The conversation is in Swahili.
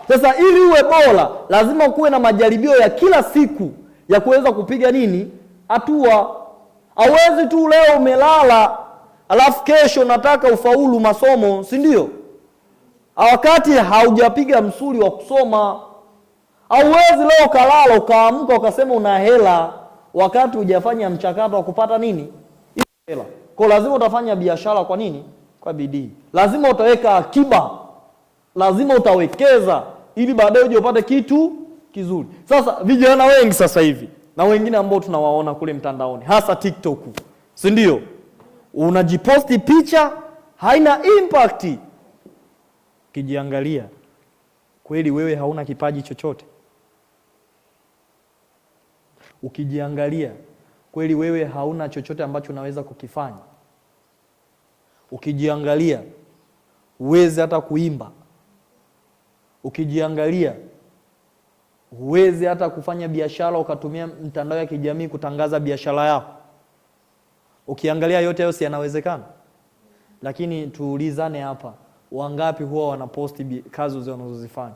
Sasa ili uwe bora, lazima kuwe na majaribio ya kila siku ya kuweza kupiga nini? Hatua. Hauwezi tu leo umelala alafu kesho nataka ufaulu masomo, si ndio? Wakati haujapiga msuli wa kusoma. Hauwezi leo kalala ukaamka ukasema una hela wakati hujafanya mchakato wa kupata nini? Hela. Kwa lazima utafanya biashara kwa nini? Kwa bidii. Lazima utaweka akiba. Lazima utawekeza ili baadaye uje upate kitu kizuri. Sasa vijana wengi sasa hivi na wengine ambao tunawaona kule mtandaoni, hasa TikTok, si ndio? Unajiposti picha haina impact. Kijiangalia, kweli wewe hauna kipaji chochote? Ukijiangalia, kweli wewe hauna chochote ambacho unaweza kukifanya? Ukijiangalia, uweze hata kuimba. Ukijiangalia, uweze hata kufanya biashara ukatumia mtandao ya kijamii kutangaza biashara yako. Ukiangalia yote hayo si yanawezekana? Lakini tuulizane hapa, wangapi huwa wanaposti kazi wanazozifanya?